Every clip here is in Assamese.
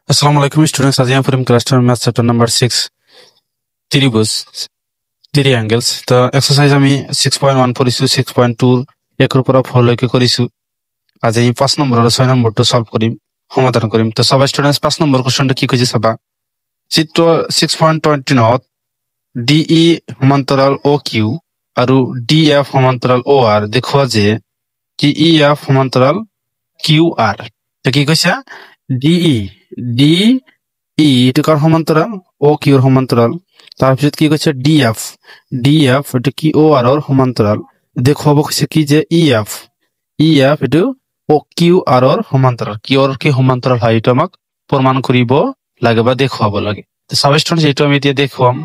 Assalamu alaikum students. As I am from class 10 math chapter number 6 ত্রিভুজ three angles. The exercise আমি 6.1 কৰিছো 6.2 একৰ পৰা 4 লৈকে কৰিছো। আজি 5 নম্বৰ আৰু 6 নম্বৰটো সলভ কৰিম সমাধান কৰিম। তো সব স্টুডেন্টস 5 নম্বৰ কোশ্চনটো কি কৈছে চাবা। চিত্ৰ 6.20 নত DE সমান্তৰাল OQ আৰু DF সমান্তৰাল OR দেখুৱা যে TEF সমান্তৰাল QR। তো কি কৈছে DE এটা কার সমান্তরাল ও কিউর সমান্তরাল তারপিছত কি কৈছে DF এটা কি ও আর এর সমান্তরাল দেখাবো কৈছে কি যে EF এটা ও কিউ আর এর সমান্তরাল কিউ আর কি সমান্তরাল হয় এটা আমাক প্রমাণ করিব লাগে বা দেখাবো লাগে। তো সব স্টুডেন্টস এটা আমি এতিয়া দেখাম।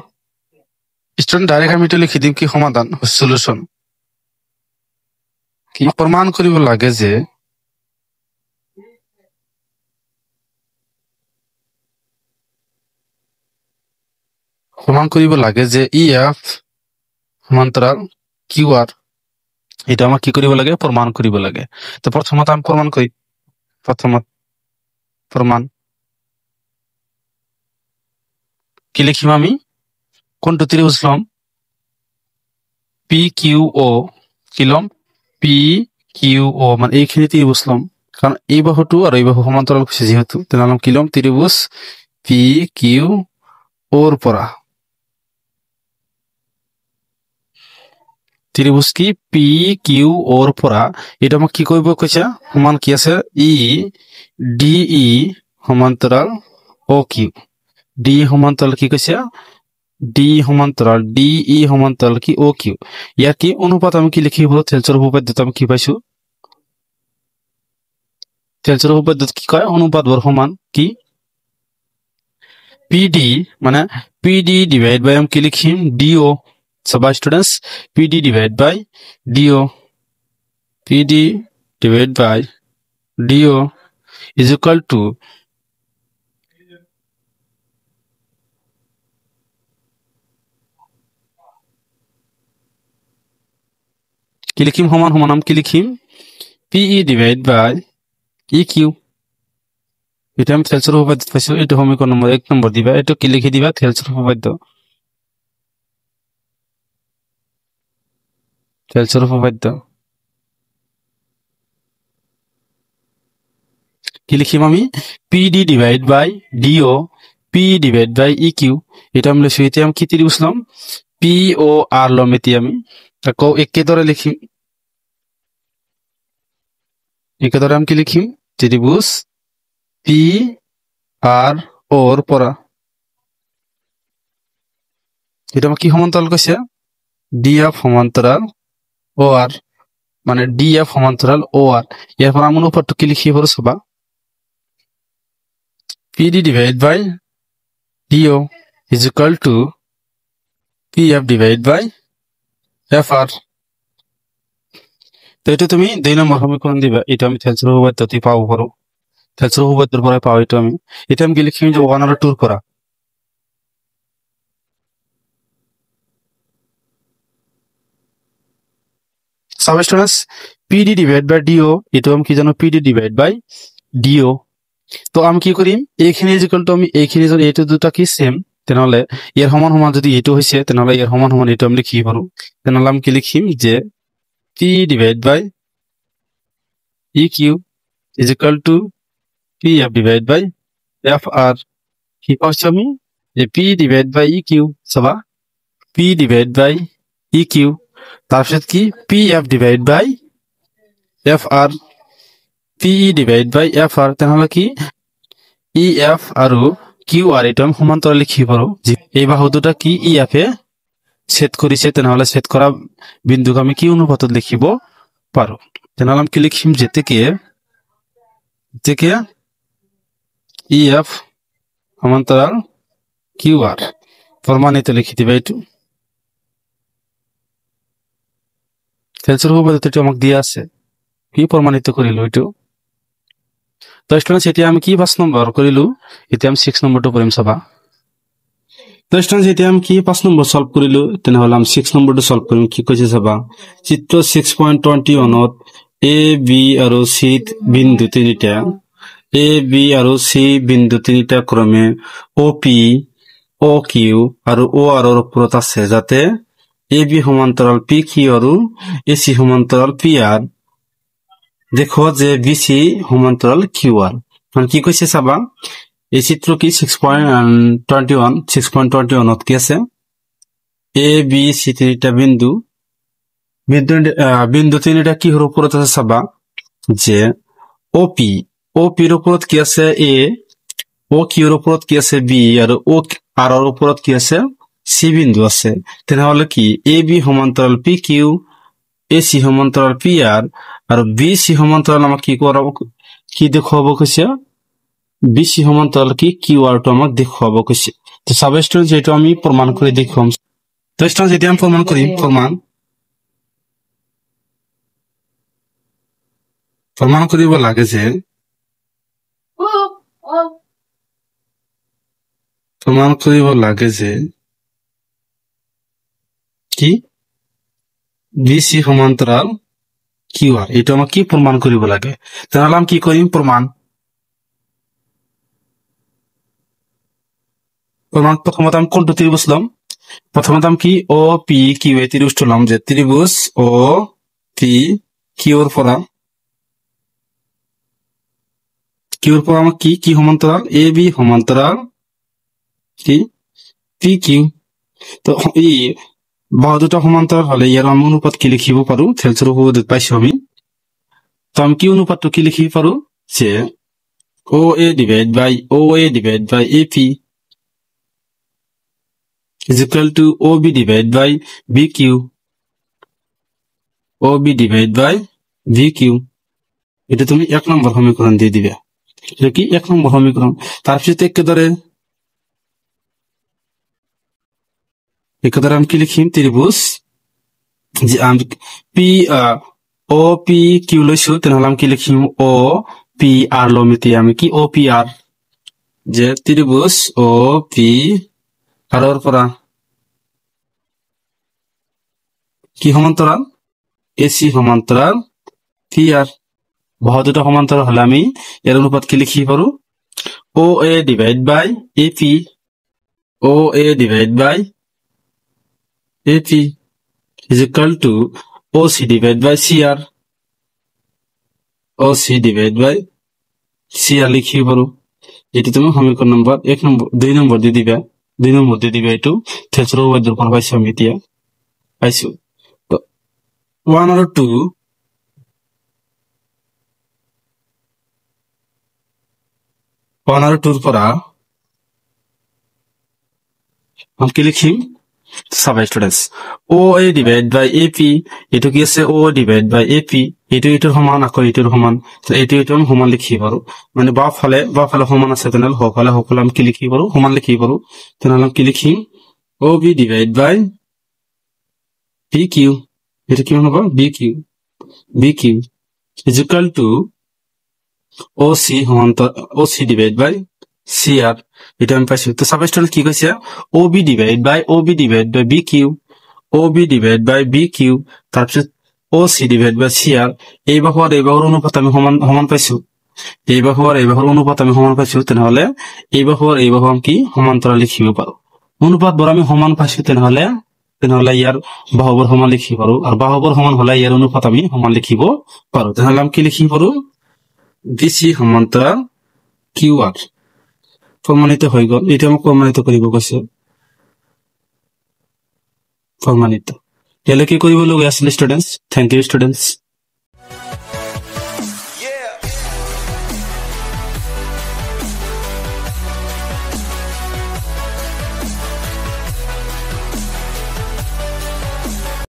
স্টুডেন্ট ডাইরেক্ট আমি এটা লিখি দিম কি সমাধান সলিউশন কি প্রমাণ করিব লাগে যে প্রমাণ করিব লাগে যে EF সমান্তরাল QR এটা আমাক কি করিব লাগে প্রমাণ করিব লাগে। তো প্রথমত আমি প্রমাণ করি প্রমাণ কি লিখিম আমি কোনটো ত্রিভুজ লম PQO কি লম PQO মানে এইখিনি ত্রিভুজ লম কারণ এই বাহুটো আর এই বাহু সমান্তরাল হচ্ছে যেহেতু তাহলে কি লম ত্রিভুজ PQO ওর পরা ত্রিভুজ কি PQO ওর পরা এটা আমাক কি কইব কইছে সমান কি আছে DE সমান্তরাল OQ DE সমান্তরাল কি কইছে DE সমান্তরাল কি OQ ইয়ার কি অনুপাত আমি কি লিখিব টেলচৰ উপপাদ্যত আমি কি পাইছো টেলচৰ উপপাদ্যত কি কয় অনুপাত বর সমান কি PD মানে PD ডিভাইড বাই আমি কি লিখিম DO সব students PD divide by DO is equal to কি লিখিম সমান সমান আমি কি লিখিম PE ডিভাইড বাই EQ এটা আমি টেলচৰ উপপাদ্য পাইছো এটা সমীকৰণ নম্বৰ 1 নম্বৰ দিবা এটা কি লিখি দিবা টেলচৰ উপপাদ্য কি লিখিম আমি PD divide by DO P divide by EQ এটা আমি লিখি এতিয়া আমি কি ত্রিভুজ লম POR লম এতিয়া আমি আকৌ একে দৰে লিখিম একে দৰে আমি কি লিখিম ত্রিভুজ PR ওর পরা এটা কি সমান্তরাল কৈছে DF সমান্তরাল OR মানে DF সমান্তরাল OR ইয়ার পর আমি অনুপাতটো কি লিখি পাৰো সবা PD divide by DO is equal to PF divide by FR। তো এটা তুমি 2 নম্বর সমীকরণ দিবা এটা আমি টেলচৰ উপপাদ্যতে পাব পাৰো টেলচৰ উপপাদ্যৰ পৰা পাও এটা আমি কি লিখিম যে 1 আৰু 2 পৰা সব students PD divide by DO এটা আমি কি জানো PD ডিভাইড বাই DO তো আমি কি কৰিম এইখিনি ইকুয়াল টু আমি এইখিনি যদি এইটো দুটা কি সেম তেনহলে ইয়াৰ সমান সমান যদি এইটো হৈছে তেনহলে ইয়াৰ সমান সমান এইটো আমি লিখি পাৰো তেনহলে আমি কি লিখিম যে P divide by EQ is equal to PF divide by FR কি পাইছো আমি যে P ডিভাইড বাই EQ সবা P ডিভাইড বাই EQ তারপর কি PF divide by FR PE divide by FR তেনহলে কি EF আৰু QR এটা আমি সমান্তৰাল লিখি পাৰো যে এই বাহু দুটা কি EF এ ছেদ কৰিছে তেনহলে ছেদ কৰা বিন্দুক আমি কি অনুপাতত লিখিব পাৰো তেনহলে আমি কি লিখিম যেতে EF সমান্তৰাল QR প্ৰমাণিত লিখি দিবা এইটো টেলচৰ উপপাদ্যটো আমাক দিয়া আছে কি প্ৰমাণিত কৰিলো এইটো। তো স্টুডেন্টস এতিয়া আমি কি 5 নম্বৰ কৰিলো এতিয়া আমি 6 নম্বৰটো কৰিম চাবা। তো স্টুডেন্টস এতিয়া আমি কি 5 নম্বৰ সলভ কৰিলো তেনহলে আমি 6 নম্বৰটো সলভ কৰিম কি কৈছে চাবা চিত্ৰ 6.21 ত A B আৰু C বিন্দু তিনিটা এ বি আৰু চি বিন্দু তিনিটা ক্ৰমে অ পি অ কিউ আৰু অ আৰ ওপৰত আছে যাতে এ বি সমান্তৰাল পি কিউ আৰু এ চি সমান্তৰাল পি আৰ দেখো যে বি চি সমান্তৰাল কিউ আৰ মানে কি কৈছে চাবা এই চিত্ৰ কি 6.21 কি আছে এ বি চি তিনিটা বিন্দু বিন্দু তিনিটা কিহৰ ওপৰত আছে চাবা যে অ পিৰ ওপৰত কি আছে এ অ কিউৰ ওপৰত কি আছে বি আৰু অ আৰ ওপৰত কি আছে চি বিন্দু আছে তেনেহলে কি এ বি সমান্তৰাল পি কিউ এ চি সমান্তৰাল পি আৰ আৰু বি চি সমান্তৰাল আমাক কি কৰাব কি দেখুৱাব কৈছে বি চি সমান্তৰাল কি কিউ আৰ টো আমাক দেখুৱাব কৈছে তো সাব স্টুডেন্ট যেটো আমি প্ৰমাণ কৰি দেখুৱাম তো স্টুডেন্ট যেতিয়া আমি প্ৰমাণ কৰিম প্ৰমাণ কৰিব লাগে যে প্ৰমাণ কৰিব লাগে যে কি বি চি সমান্তৰাল কিউ আৰ এইটো আমাক কি প্ৰমাণ কৰিব লাগে তেনেহলে আমি কি কৰিম প্ৰমাণ প্ৰথমতে আমি কোনটো ত্ৰিভুজ লম প্ৰথমতে আমি কি অ পি কিউ এই ত্ৰিভুজটো লম যে ত্ৰিভুজ অ পি কিউৰ পৰা আমাক কি সমান্তৰাল এ বি সমান্তৰাল কি পি কিউ তো ই বাহু দুটা সমান্তৰাল হলে ইয়াৰ আমি অনুপাত কি লিখিব পাৰো থেলছৰ উপপাদ্যত পাইছো আমি তো আমি কি অনুপাতটো কি লিখিব পাৰো যে O A divide by A P is equal to OB divided by BQ OB divided by VQ এটা তুমি 1 নম্বর সমীকরণ দিয়ে দিবে এটা কি 1 নম্বর সমীকরণ তারপরে একেবারে আমি কি লিখিম ত্রিভুজ যে আমি পি ও পি কিউ লইছো তাহলে আমি কি লিখিম ও পি আর লমিতি আমি কি ও পি আর যে ত্রিভুজ ও পি আর এর পরা কি সমান্তরাল এসি সমান্তরাল পি আর বাহু দুটা সমান্তরাল হলে আমি এর অনুপাত কি লিখি পারো O A divide by AP O A divide by AP is equal to OC divided by CR OC divided by CR লিখি পারো এটি তুমি সমীকরণ নম্বর 2 নম্বর দিয়ে দিবে এটু থেলছৰ উপপাদ্যৰ পৰা পাইছো আমি এতিয়া পাইছো তো 1 আৰু 2 1 আৰু 2 পৰা আমি কি লিখিম sub students O A divide by AP এটো কি আছে ও ডিভাইড বাই এপি এটোৰ সমান আকৌ এটোৰ সমান তো এটো সমান লিখি পাৰো মানে বাফালে সমান আছে তেনল হফালে আমি কি লিখি পাৰো সমান লিখি পাৰো তেনল আমি কি লিখিম O B divide by P Q এটা কি হবে B Q is equal to OC ডিভাইড বাই CR এটা আমি পাইছো তো সাব স্টুডেন্ট কি কৈছে OB ডিভাইড বাই BQ OB ডিভাইড বাই BQ তারপর OC ডিভাইড বাই CR এই বাহুর অনুপাত আমি সমান পাইছো এই বাহুর অনুপাত আমি সমান পাইছো তেনহলে এই বাহু আমি কি সমান্তরাল লিখিব পাৰো অনুপাত বৰ আমি সমান পাইছো তেনহলে ইয়াৰ বাহুবোৰ সমান লিখিব পাৰো আৰু বাহুবোৰ সমান হলে ইয়াৰ অনুপাত আমি সমান লিখিব পাৰো তেনহলে আমি কি লিখিব পাৰো BC সমান্তৰাল QR প্ৰমাণিত হয়ে গেল এটা আমাকে প্ৰমাণিত কৰিব কৈছে প্ৰমাণিত এলে কি কৰিব লগা আছিল স্টুডেন্টস থ্যাংক ইউ স্টুডেন্টস